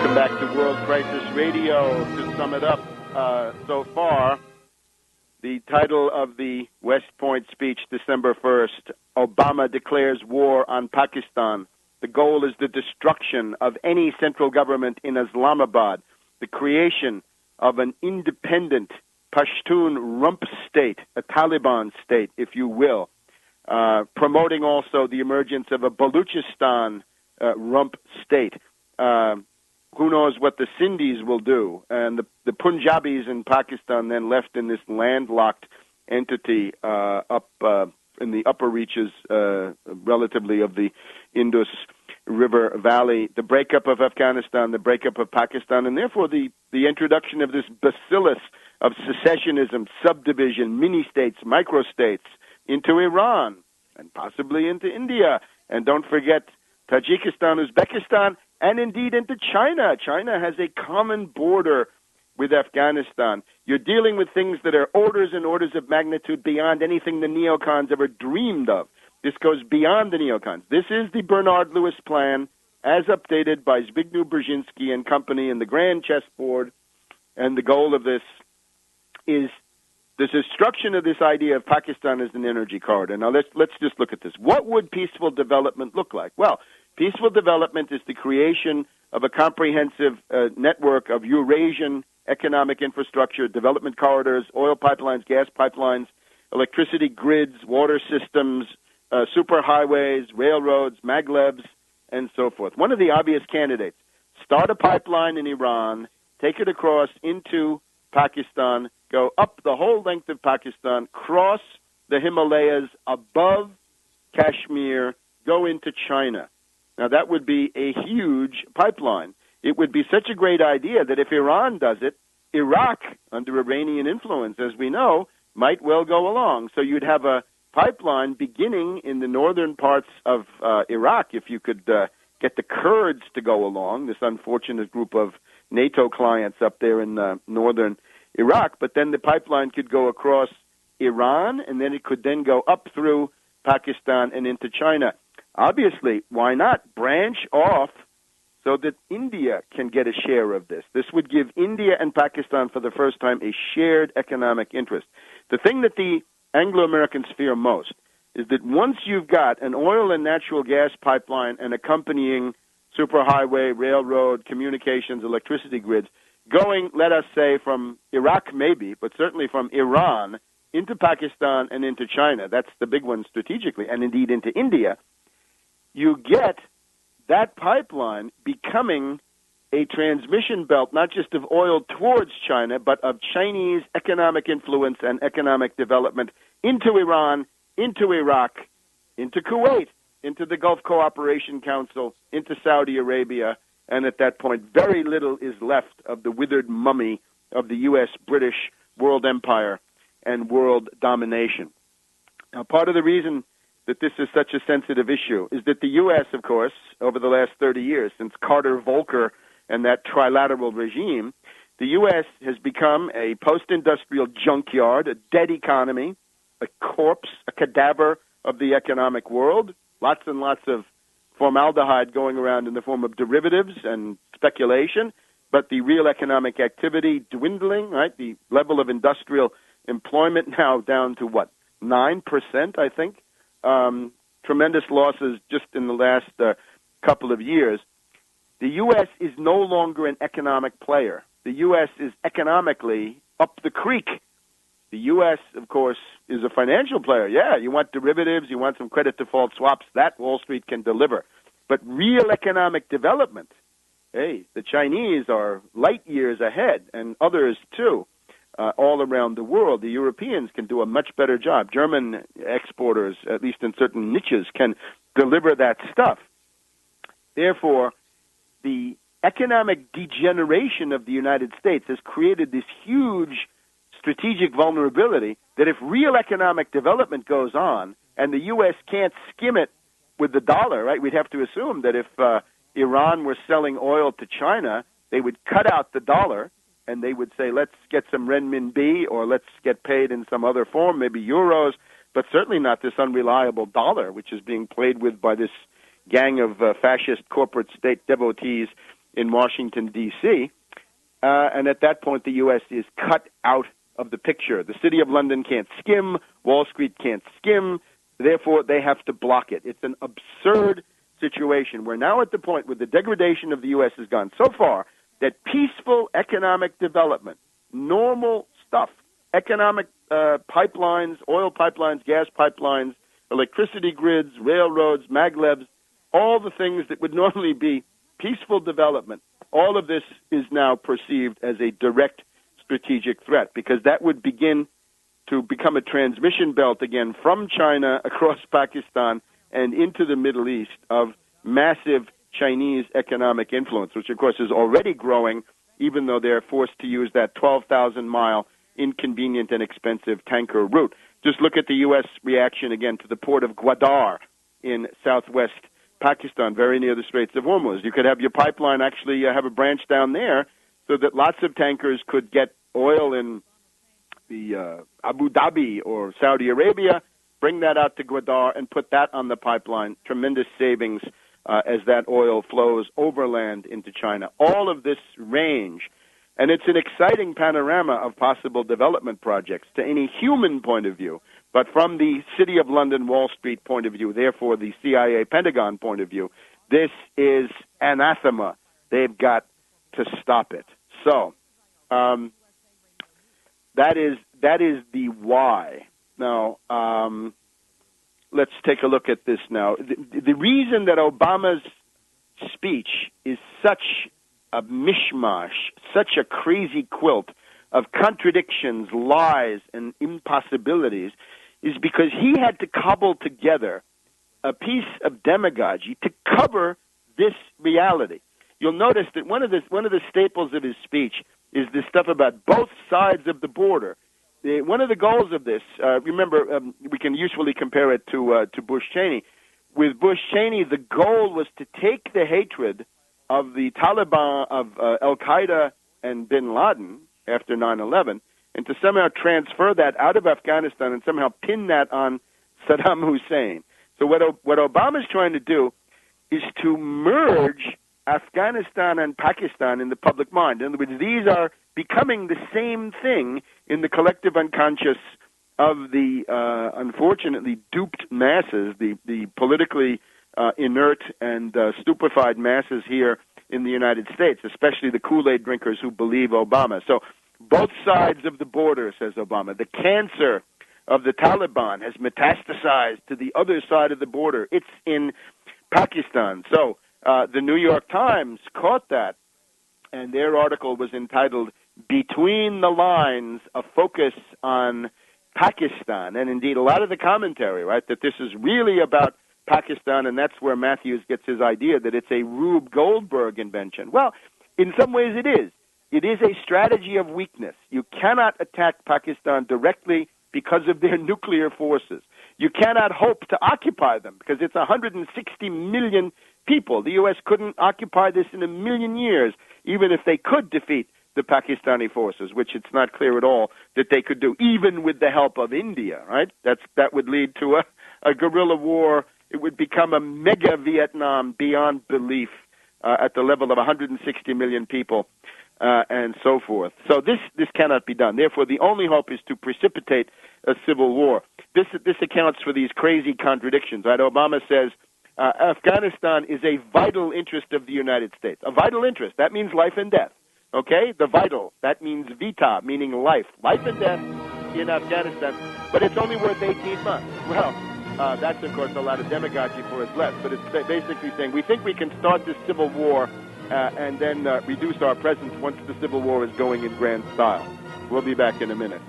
Welcome back to World Crisis Radio. To sum it up so far, the title of the West Point speech, December 1st, Obama declares war on Pakistan. The goal is the destruction of any central government in Islamabad, the creation of an independent Pashtun rump state, a Taliban state, if you will, promoting also the emergence of a Baluchistan rump state. Who knows what the Sindhis will do? And the Punjabis in Pakistan then left in this landlocked entity up in the upper reaches, relatively, of the Indus River Valley. The breakup of Afghanistan, the breakup of Pakistan, and therefore the introduction of this bacillus of secessionism, subdivision, mini-states, micro-states into Iran and possibly into India. And don't forget Tajikistan, Uzbekistan, and indeed into China. China has a common border with Afghanistan. You're dealing with things that are orders and orders of magnitude beyond anything the neocons ever dreamed of. This goes beyond the neocons. This is the Bernard Lewis plan as updated by Zbigniew Brzezinski and company in the grand chessboard. And the goal of this is the destruction of this idea of Pakistan as an energy corridor. Now, let's just look at this. What would peaceful development look like? Well, peaceful development is the creation of a comprehensive network of Eurasian economic infrastructure, development corridors, oil pipelines, gas pipelines, electricity grids, water systems, superhighways, railroads, maglebs, and so forth. One of the obvious candidates, start a pipeline in Iran, take it across into Pakistan, go up the whole length of Pakistan, cross the Himalayas above Kashmir, go into China. Now, that would be a huge pipeline. It would be such a great idea that if Iran does it, Iraq, under Iranian influence, as we know, might well go along. So you'd have a pipeline beginning in the northern parts of Iraq, if you could get the Kurds to go along, this unfortunate group of NATO clients up there in northern Iraq. But then the pipeline could go across Iran, and then it could then go up through Pakistan and into China. Obviously, why not branch off so that India can get a share of this? This would give India and Pakistan for the first time a shared economic interest. The thing that the Anglo-Americans fear most is that once you've got an oil and natural gas pipeline and accompanying superhighway, railroad, communications, electricity grids, going, let us say, from Iraq maybe, but certainly from Iran into Pakistan and into China, that's the big one strategically, and indeed into India, you get that pipeline becoming a transmission belt, not just of oil towards China, but of Chinese economic influence and economic development into Iran, into Iraq, into Kuwait, into the Gulf Cooperation Council, into Saudi Arabia, and at that point, very little is left of the withered mummy of the U.S., British world empire and world domination. Now, part of the reason that this is such a sensitive issue is that the U.S., of course, over the last 30 years, since Carter, Volcker, and that trilateral regime, the U.S. has become a post-industrial junkyard, a dead economy, a corpse, a cadaver of the economic world, lots and lots of formaldehyde going around in the form of derivatives and speculation, but the real economic activity dwindling, right? The level of industrial employment now down to, 9%, I think? Tremendous losses just in the last couple of years. The U.S. is no longer an economic player. The U.S. is economically up the creek. The U.S., of course, is a financial player. Yeah, you want derivatives, you want some credit default swaps, that Wall Street can deliver. But real economic development, hey, the Chinese are light years ahead, and others too, all around the world. The Europeans can do a much better job. German exporters, at least in certain niches, can deliver that stuff. Therefore, the economic degeneration of the United States has created this huge strategic vulnerability that if real economic development goes on and the U.S. can't skim it with the dollar, right, we'd have to assume that if Iran were selling oil to China, they would cut out the dollar and they would say, let's get some renminbi or let's get paid in some other form, maybe euros, but certainly not this unreliable dollar, which is being played with by this gang of fascist corporate state devotees in Washington, D.C., and at that point the U.S. is cut out of the picture. The City of London can't skim, Wall Street can't skim, therefore they have to block it. It's an absurd situation. We're now at the point where the degradation of the U.S. has gone so far that peaceful economic development, normal stuff, economic pipelines, oil pipelines, gas pipelines, electricity grids, railroads, maglebs, all the things that would normally be peaceful development, all of this is now perceived as a direct strategic threat, because that would begin to become a transmission belt again from China across Pakistan and into the Middle East of massive Chinese economic influence, which, of course, is already growing, even though they're forced to use that 12,000-mile inconvenient and expensive tanker route. Just look at the U.S. reaction, again, to the port of Gwadar in southwest Pakistan, very near the Straits of Hormuz. You could have your pipeline actually have a branch down there so that lots of tankers could get oil in the Abu Dhabi or Saudi Arabia, bring that out to Gwadar, and put that on the pipeline. Tremendous savings as that oil flows overland into China. All of this range, and it's an exciting panorama of possible development projects to any human point of view, but from the City of London, Wall Street point of view, therefore the CIA, Pentagon point of view, this is anathema. They've got to stop it. So that is the why. Now, let's take a look at this now. The reason that Obama's speech is such a mishmash, such a crazy quilt of contradictions, lies, and impossibilities is because he had to cobble together a piece of demagogy to cover this reality. You'll notice that one of the staples of his speech is this stuff about both sides of the border. One of the goals of this, remember, we can usefully compare it to Bush Cheney. With Bush Cheney, the goal was to take the hatred of the Taliban, of Al-Qaeda and bin Laden after 9/11, and to somehow transfer that out of Afghanistan and somehow pin that on Saddam Hussein. So what Obama's trying to do is to merge Afghanistan and Pakistan in the public mind. In other words, these are becoming the same thing in the collective unconscious of the unfortunately duped masses, the politically inert and stupefied masses here in the United States, especially the Kool-Aid drinkers who believe Obama. So both sides of the border, says Obama. The cancer of the Taliban has metastasized to the other side of the border. It's in Pakistan. So the New York Times caught that, and their article was entitled "Between the Lines, a Focus on Pakistan." And indeed, a lot of the commentary, right, that this is really about Pakistan, and that's where Matthews gets his idea that it's a Rube Goldberg invention. Well, in some ways it is. It is a strategy of weakness. You cannot attack Pakistan directly because of their nuclear forces. You cannot hope to occupy them because it's 160 million people. The U.S. couldn't occupy this in a million years, even if they could defeat the Pakistani forces, which it's not clear at all that they could do, even with the help of India, right? That would lead to a guerrilla war. It would become a mega Vietnam beyond belief at the level of 160 million people and so forth. So this cannot be done. Therefore, the only hope is to precipitate a civil war. This accounts for these crazy contradictions. Right? Obama says Afghanistan is a vital interest of the United States. A vital interest. That means life and death. Okay? The vital. That means vita, meaning life. Life and death in Afghanistan. But it's only worth 18 months. Well, that's, of course, a lot of demagogy for its less. But it's basically saying we think we can start this civil war and then reduce our presence once the civil war is going in grand style. We'll be back in a minute.